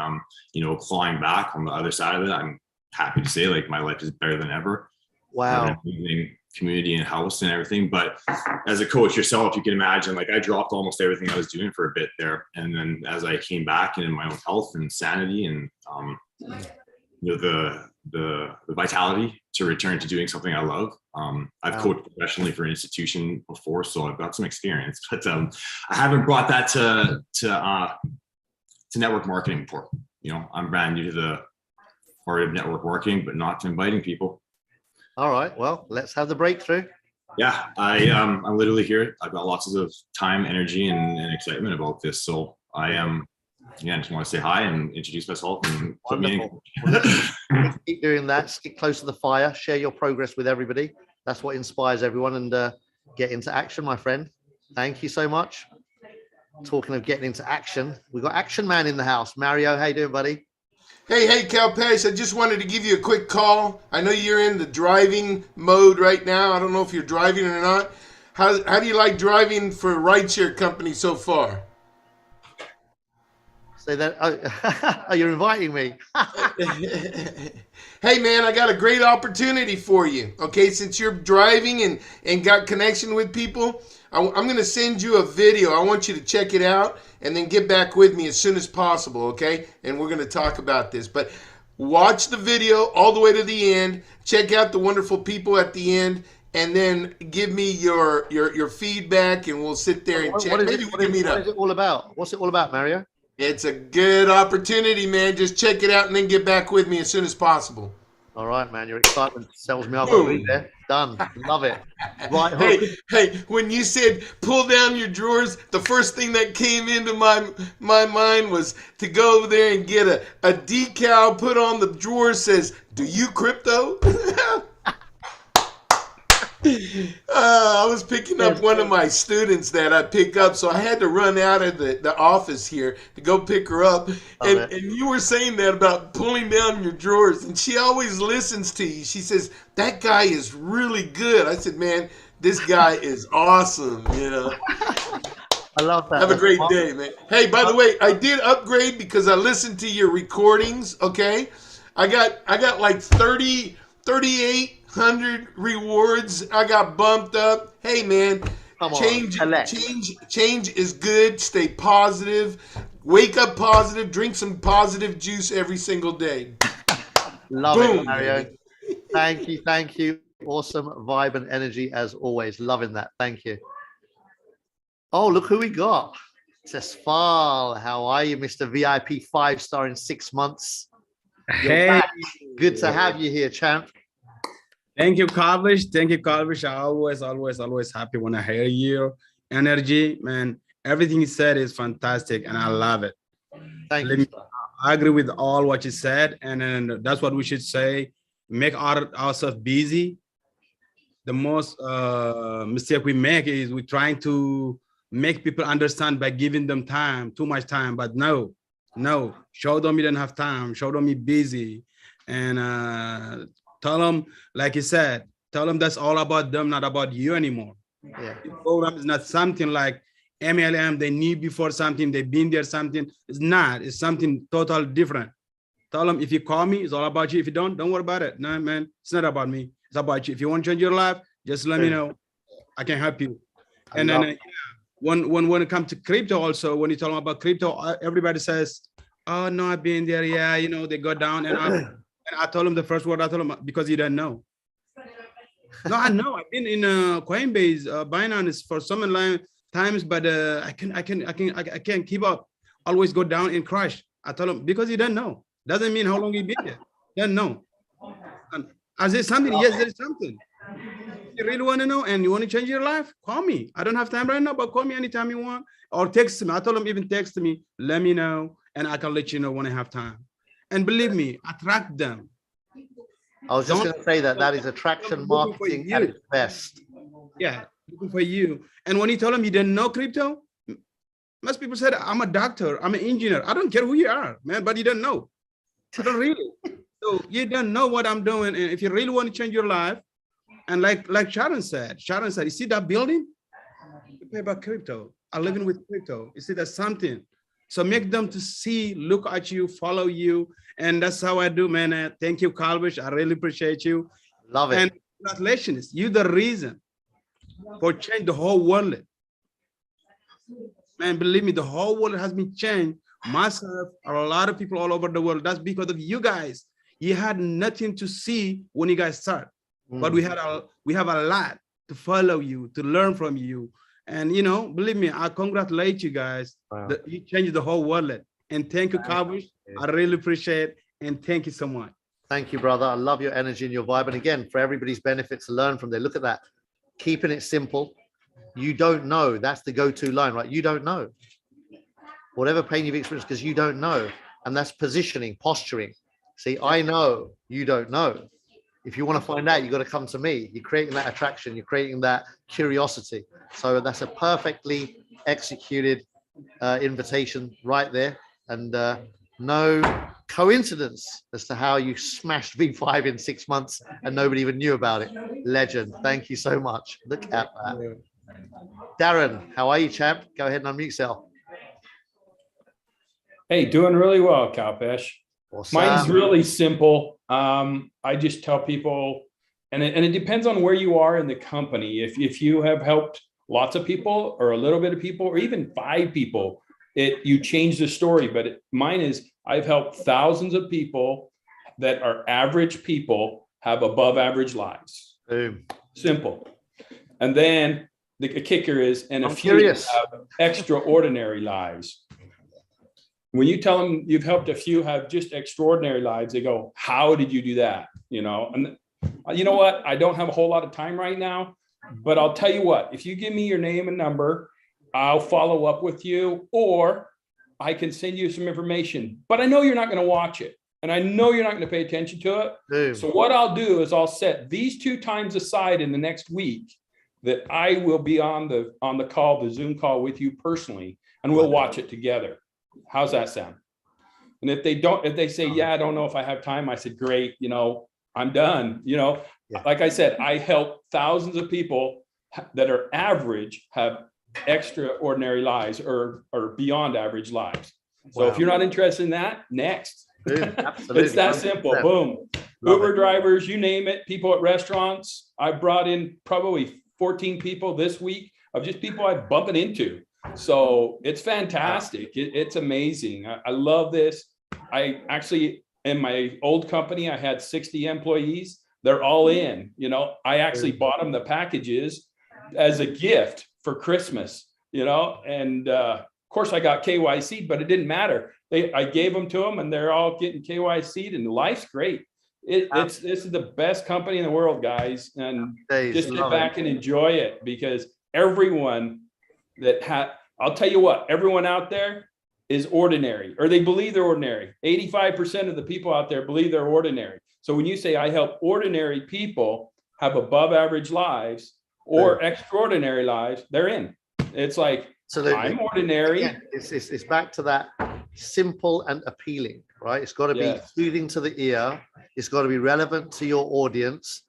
you know, clawing back on the other side of it. I'm happy to say, like, my life is better than ever. Wow. Community and house and everything. But as a coach yourself, you can imagine, like, I dropped almost everything I was doing for a bit there. And then as I came back in my own health and sanity and, you know, the vitality to return to doing something I love. I've coached professionally for an institution before, so I've got some experience, but I haven't brought that to network marketing before. You know, I'm brand new to the part of network marketing, but not to inviting people. All right, well, let's have the breakthrough. Yeah, I'm literally here. I've got lots of time, energy, and excitement about this. So I am. Yeah, I just want to say hi and introduce myself and put me in. Keep doing that. Stick close to the fire. Share your progress with everybody. That's what inspires everyone. And get into action, my friend. Thank you so much. Talking of getting into action, we've got Action Man in the house. Mario, how you doing, buddy? Hey, Kalpesh, I just wanted to give you a quick call. I know you're in the driving mode right now. I don't know if you're driving or not. How do you like driving for a rideshare company so far? Say that. Oh, you're inviting me. Hey, man, I got a great opportunity for you. Okay, since you're driving and got connection with people, I'm going to send you a video. I want you to check it out and then get back with me as soon as possible, okay? And we're going to talk about this. But watch the video all the way to the end. Check out the wonderful people at the end. And then give me your feedback, and we'll sit there and chat. Maybe we can meet up. What is it all about? What's it all about, Mario? It's a good opportunity, man. Just check it out and then get back with me as soon as possible. All right, man. Your excitement sells me. I've got to be there. Done. Love it. Right. Hey, when you said pull down your drawers, the first thing that came into my mind was to go over there and get a decal put on the drawer says, "Do you crypto?" I was picking up one of my students that I pick up, so I had to run out of the office here to go pick her up. And you were saying that about pulling down your drawers, and she always listens to you. She says, that guy is really good. I said, man, this guy is awesome, you know. I love that. Have a great day, man. Hey, by the way, I did upgrade because I listened to your recordings, okay? I got like 3,800 rewards. I got bumped up. Hey, man, change is good. Stay positive. Wake up positive. Drink some positive juice every single day. Love it, Mario. Thank you. Awesome vibe and energy as always. Loving that. Thank you. Oh, look who we got. Tesfal, how are you, Mr. VIP 5-star in 6 months? You're back. Good to have you here, champ. Thank you, Kalpesh. Thank you, Kalpesh. I always happy when I hear your energy, man. Everything you said is fantastic, and I love it. Thank you. I agree with all what you said, and that's what we should say. Make ourselves busy. The most mistake we make is we're trying to make people understand by giving them time, too much time. But no, show them you don't have time. Show them you're busy, and tell them, like you said, tell them that's all about them, not about you anymore. Yeah. The program is not something like MLM. They knew before something. They've been there something. It's not. It's something totally different. Tell them if you call me, it's all about you. If you don't worry about it. No, man, it's not about me. It's about you. If you want to change your life, just let me know. I can help you. And then when it comes to crypto, also when you talk about crypto, everybody says, "Oh no, I've been there." Yeah, you know, they go down, and I told them the first word I told them, because you don't know. No, I know. I've been in Coinbase, Binance for so many times, but I can't keep up. Always go down and crash. I told them, because you don't know. Doesn't mean how long you been there. Don't know. And is there something? Yes, there's something. If you really want to know and you want to change your life, call me. I don't have time right now, but call me anytime you want, or text me. I told them, even text me, let me know, and I can let you know when I have time. And believe me, attract them. I was just going to say that is attraction marketing at its best. Yeah, looking for you. And when you tell them you didn't know crypto, most people said, I'm a doctor, I'm an engineer. I don't care who you are, man, but you don't know. I don't really. So you don't know what I'm doing. And if you really want to change your life, and like Sharon said, you see that building? You pay about crypto. I'm living with crypto. You see, that's something. So make them to see, look at you, follow you. And that's how I do, man. Thank you, Kalpesh. I really appreciate you. Love it. And congratulations. You're the reason for change the whole world. Man, believe me, the whole world has been changed. Myself, or a lot of people all over the world. That's because of you guys. You had nothing to see when you guys start. But we have a lot to follow you, to learn from you. And, you know, believe me, I congratulate you guys. Wow. That you changed the whole world. And thank you, Kalpesh. I really appreciate it. And thank you so much. Thank you, brother. I love your energy and your vibe. And again, for everybody's benefit to learn from there, look at that. Keeping it simple. You don't know. That's the go-to line, right? You don't know. Whatever pain you've experienced, because you don't know. And that's positioning, posturing. See, I know, you don't know. If you want to find out, you got to come to me. You're creating that attraction. You're creating that curiosity. So that's a perfectly executed invitation right there. And no coincidence as to how you smashed V5 in 6 months and nobody even knew about it. Legend. Thank you so much. Look at that. Darren, how are you, champ? Go ahead and unmute yourself. Hey, doing really well, Kalpesh. Awesome. Mine's really simple. I just tell people, and it depends on where you are in the company. If you have helped lots of people or a little bit of people or even 5 people, you change the story. But mine is, I've helped thousands of people that are average people have above average lives. Boom. Simple. And then the kicker is, and a few have extraordinary lives. When you tell them you've helped a few have just extraordinary lives, they go, how did you do that? You know, and you know what? I don't have a whole lot of time right now, but I'll tell you what, if you give me your name and number, I'll follow up with you, or I can send you some information, but I know you're not going to watch it. and I know you're not going to pay attention to it. Boom. So what I'll do is I'll set these 2 times aside in the next week that I will be on the call, the Zoom call with you personally, and we'll watch it together. How's that sound? And if they say, yeah, I don't know if I have time, I said, great, I'm done. Like I said, I help thousands of people that are average have extraordinary lives or beyond average lives. So if you're not interested in that, next. Absolutely. It's that simple. Boom. Uber drivers, you name it, people at restaurants. I brought in probably 14 people this week of just people I'm bumping into. So it's fantastic. It's amazing. I love this. I actually, in my old company, I had 60 employees. They're all in. I actually bought them the packages as a gift for Christmas, and of course I got KYC, but it didn't matter. I gave them to them and they're all getting KYC'd and life's great. This is the best company in the world, guys. And just sit back and enjoy it, because everyone I'll tell you what, everyone out there is ordinary, or they believe they're ordinary. 85% of the people out there believe they're ordinary. So when you say I help ordinary people have above average lives or extraordinary lives, they're in. It's like, absolutely. I'm ordinary. Again, it's back to that simple and appealing, right? It's got to be soothing to the ear. It's got to be relevant to your audience,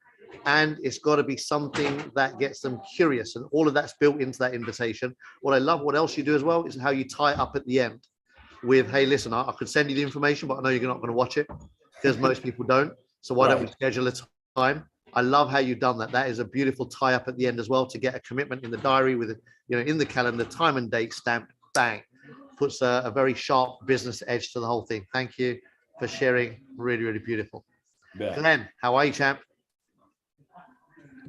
and it's got to be something that gets them curious. And all of that's built into that invitation. What I love, what else you do as well, is how you tie it up at the end with, hey, listen, I could send you the information, but I know you're not going to watch it, because most people don't. So why don't we schedule a time? I love how you've done that. That is a beautiful tie up at the end as well, to get a commitment in the diary with, in the calendar, time and date stamped, bang, puts a very sharp business edge to the whole thing. Thank you for sharing. Really, really beautiful. Glenn, how are you, champ?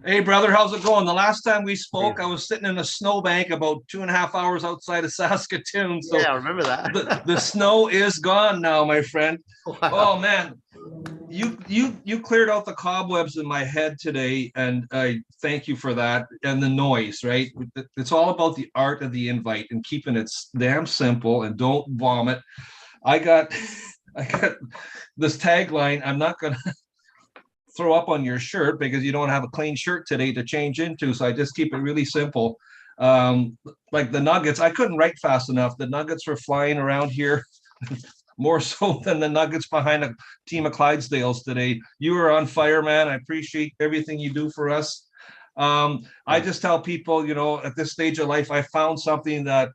Hey, brother, how's it going? The last time we spoke, I was sitting in a snowbank about 2.5 hours outside of Saskatoon. So yeah, I remember that. the snow is gone now, my friend. Wow. Oh man, you cleared out the cobwebs in my head today, and I thank you for that. And the noise, right? It's all about the art of the invite and keeping it damn simple, and don't vomit. I got this tagline. I'm not gonna throw up on your shirt because you don't have a clean shirt today to change into. So I just keep it really simple. Like the Nuggets, I couldn't write fast enough. The Nuggets were flying around here more so than the Nuggets behind a team of Clydesdales today. You were on fire, man. I appreciate everything you do for us. I just tell people, at this stage of life, I found something that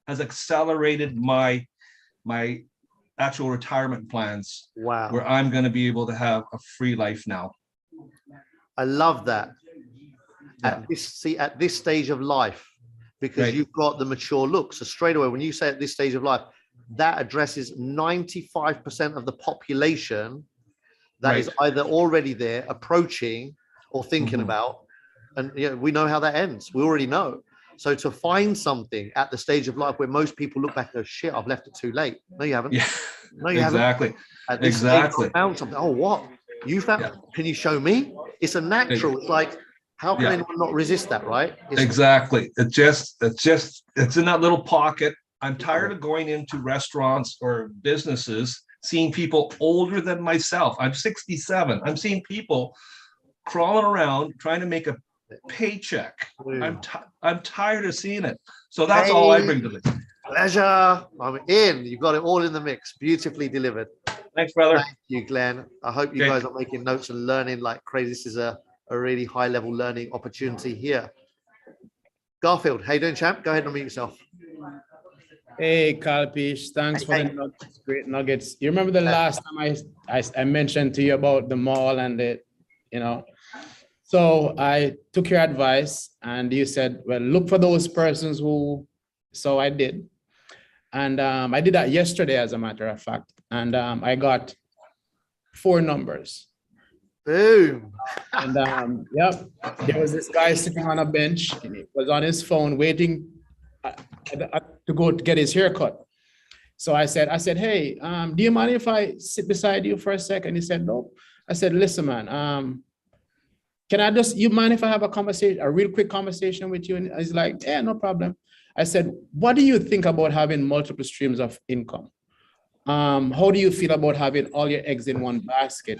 has accelerated my actual retirement plans. Wow. Where I'm going to be able to have a free life now. I love that. At this stage of life, because you've got the mature look. So straight away, when you say at this stage of life, that addresses 95% of the population that is either already there, approaching, or thinking about. And we know how that ends. We already know. So to find something at the stage of life where most people look back and go, shit, I've left it too late. No, you haven't. Yeah, no, you exactly. haven't. Exactly. Found something. Oh, what? You found? Yeah. Can you show me? It's a natural. It's like, how can anyone not resist that, right? Exactly. It's in that little pocket. I'm tired of going into restaurants or businesses, seeing people older than myself. I'm 67. I'm seeing people crawling around trying to make a paycheck. I'm tired of seeing it. So that's all I bring to this. Pleasure. I'm in. You've got it all in the mix. Beautifully delivered. Thanks, brother. Thank you, Glenn. I hope you guys are making notes and learning like crazy. This is a really high level learning opportunity here. Garfield, how you doing, champ? Go ahead and unmute yourself. Hey, Kalpesh. Thanks for the nuggets, great nuggets. You remember the last time I mentioned to you about the mall and so I took your advice and you said, well, look for those persons who, so I did. And I did that yesterday, as a matter of fact. And I got 4 numbers. Boom. And there was this guy sitting on a bench and he was on his phone waiting to go to get his haircut. So I said, hey, do you mind if I sit beside you for a second? He said, nope. I said, listen, man, you mind if I have a real quick conversation with you? And he's like, yeah, no problem. I said, what do you think about having multiple streams of income? how do you feel about having all your eggs in one basket?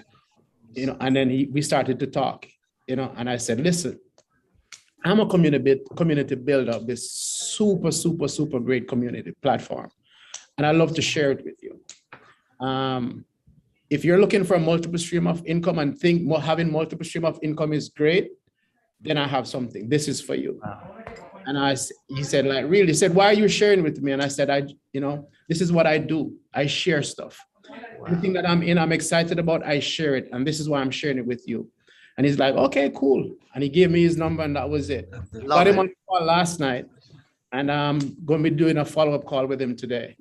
You know, and then we started to talk, you know, and I said, listen, I'm a community builder of this super, super, super great community platform. And I love to share it with you. If you're looking for a multiple stream of income and think having multiple stream of income is great, then I have something. This is for you. And he said, like, really? He said, why are you sharing with me? And I said, you know, this is what I do. I share stuff. Everything that I'm excited about, I share it. And this is why I'm sharing it with you. And he's like, okay, cool. And he gave me his number and that was it. Got him on the call last night. And I'm going to be doing a follow-up call with him today.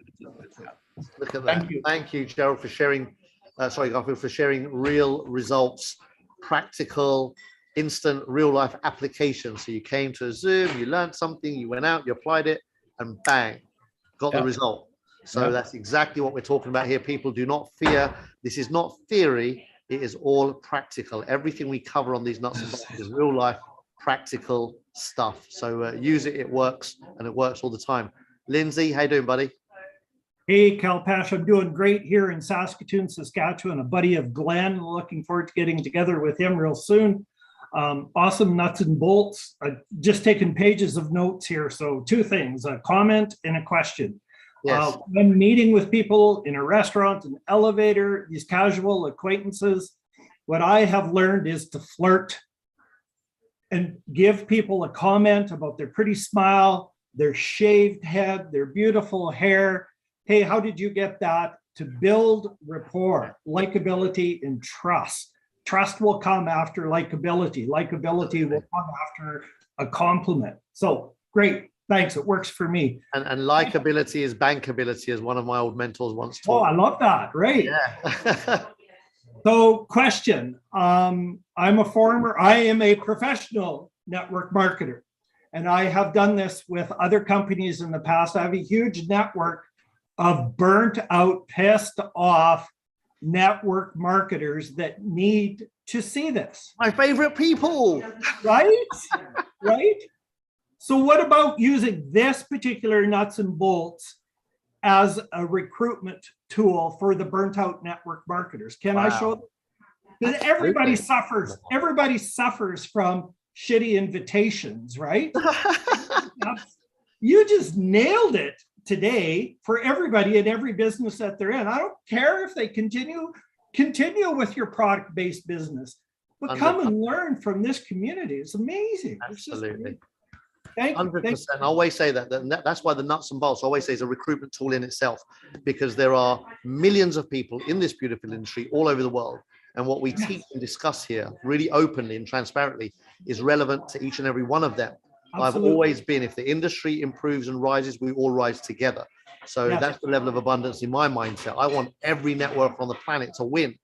Look at that. Thank you, Gerald, for sharing. Garfield, for sharing real results, practical, instant, real-life application. So you came to a Zoom, you learned something, you went out, you applied it, and bang, got the result. So that's exactly what we're talking about here. People, do not fear. This is not theory. It is all practical. Everything we cover on these nuts and bolts is real-life, practical stuff. So use it. It works, and it works all the time. Lindsay, how you doing, buddy? Hey, Kalpesh, I'm doing great here in Saskatoon, Saskatchewan, a buddy of Glenn. Looking forward to getting together with him real soon. Awesome nuts and bolts. Just taking pages of notes here. So two things, a comment and a question. Yes. When meeting with people in a restaurant, an elevator, these casual acquaintances, what I have learned is to flirt and give people a comment about their pretty smile, their shaved head, their beautiful hair. Hey, how did you get that? To build rapport, likability, and trust. Trust will come after likability. Likability will come after a compliment. So great, thanks, it works for me. And likability is bankability, as one of my old mentors once taught. Oh, I love that, right? Yeah. So question, I am a professional network marketer, and I have done this with other companies in the past. I have a huge network of burnt out, pissed off network marketers that need to see this. My favorite people. Right? Right? So what about using this particular nuts and bolts as a recruitment tool for the burnt out network marketers? Can I show them? Because everybody suffers from shitty invitations, right? You just nailed it today for everybody in every business that they're in. I don't care if they continue with your product-based business, but come and learn from this community. It's amazing. Absolutely. Thank you. 100%. I always say that's why the nuts and bolts, I always say, is a recruitment tool in itself, because there are millions of people in this beautiful industry all over the world. And what we teach and discuss here really openly and transparently is relevant to each and every one of them. Absolutely. I've always been, if the industry improves and rises, we all rise together. So that's the level of abundance in my mindset. I want every network on the planet to win.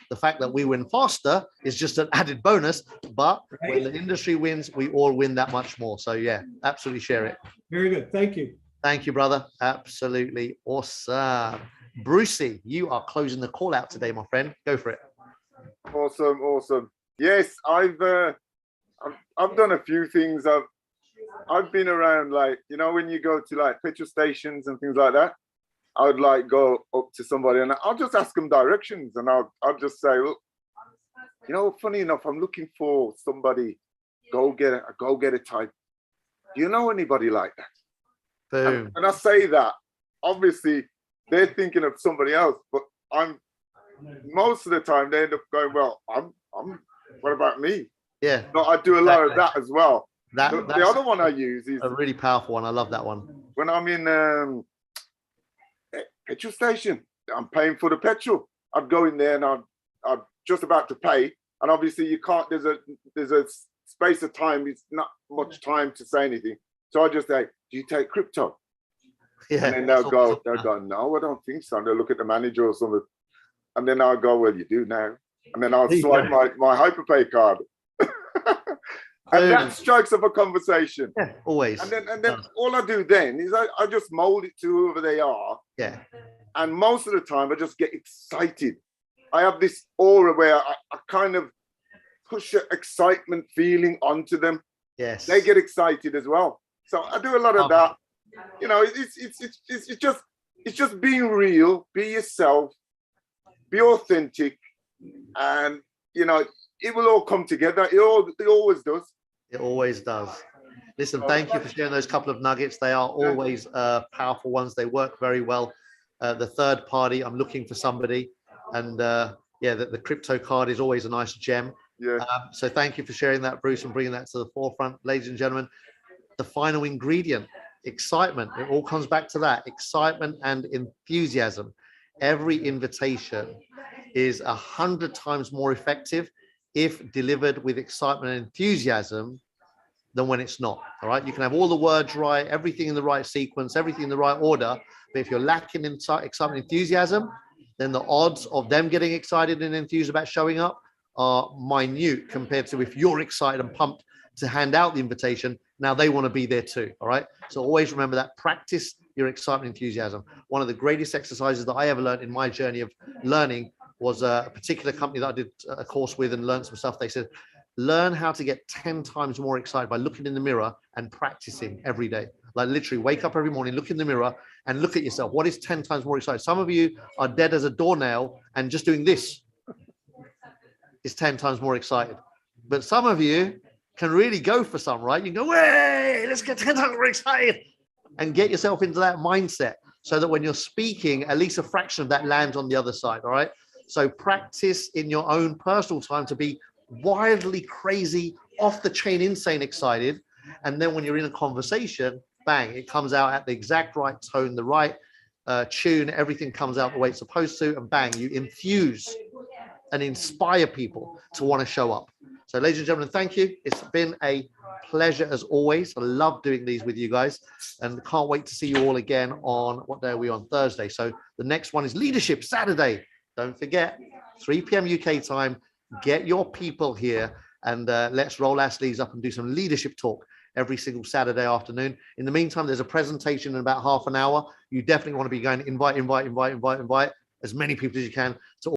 The fact that we win faster is just an added bonus, but when the industry wins, we all win that much more. So yeah, absolutely share it. Very good. Thank you. Thank you, brother. Absolutely awesome. Brucey, you are closing the call out today, my friend. Go for it. Awesome. Yes, I've done a few things. I've been around, like, you know, when you go to like petrol stations and things like that, I would like go up to somebody and I'll just ask them directions, and I'll just say, look, you know, funny enough, I'm looking for somebody, a go-getter type. Do you know anybody like that? Boom. And I say that, obviously they're thinking of somebody else, but most of the time they end up going, well, what about me? Yeah. So I do a lot of that as well. That's the other one I use is a really powerful one. I love that one. When I'm in petrol station, I'm paying for the petrol. I'd go in there and I'm just about to pay, and obviously you can't. There's a space of time. It's not much time to say anything. So I just say, "Do you take crypto?" Yeah. And then they'll go, "No, I don't think so." And they'll look at the manager or something, and then I'll go, "Well, you do now." And then I'll swipe my hyperpay card. And that strikes up a conversation. Yeah, always. And then all I do then is I just mold it to whoever they are. Yeah. And most of the time I just get excited. I have this aura where I kind of push an excitement feeling onto them. Yes. They get excited as well. So I do a lot of that. You know, it's just it's just being real, be yourself, be authentic, and you know, it will all come together. It always does. It always does. Listen, thank you for sharing those couple of nuggets. They are always powerful ones. They work very well. The third party, I'm looking for somebody, and yeah, the crypto card is always a nice gem. Yeah. So thank you for sharing that, Bruce, and bringing that to the forefront. Ladies and gentlemen, the final ingredient, excitement. It all comes back to that, excitement and enthusiasm. Every invitation is 100 times more effective if delivered with excitement and enthusiasm than when it's not. All right, you can have all the words right, everything in the right sequence, everything in the right order, but if you're lacking in excitement and enthusiasm, then the odds of them getting excited and enthused about showing up are minute compared to if you're excited and pumped to hand out the invitation. Now they want to be there too. All right, so always remember that. Practice your excitement and enthusiasm. One of the greatest exercises that I ever learned in my journey of learning was a particular company that I did a course with and learned some stuff. They said, learn how to get 10 times more excited by looking in the mirror and practicing every day. Like literally wake up every morning, look in the mirror and look at yourself. What is 10 times more excited? Some of you are dead as a doornail and just doing this is 10 times more excited. But some of you can really go for some, right? You can go, hey, let's get 10 times more excited and get yourself into that mindset so that when you're speaking, at least a fraction of that lands on the other side, all right? So practice in your own personal time to be wildly crazy, off the chain, insane excited. And then when you're in a conversation, bang, it comes out at the exact right tone, the right tune, everything comes out the way it's supposed to, and bang, you infuse and inspire people to want to show up. So ladies and gentlemen, thank you. It's been a pleasure as always. I love doing these with you guys and can't wait to see you all again on, what day are we on? Thursday. So the next one is Leadership Saturday. Don't forget, 3 p.m. UK time, get your people here and let's roll our sleeves up and do some leadership talk every single Saturday afternoon. In the meantime, there's a presentation in about half an hour. You definitely want to be going, invite as many people as you can to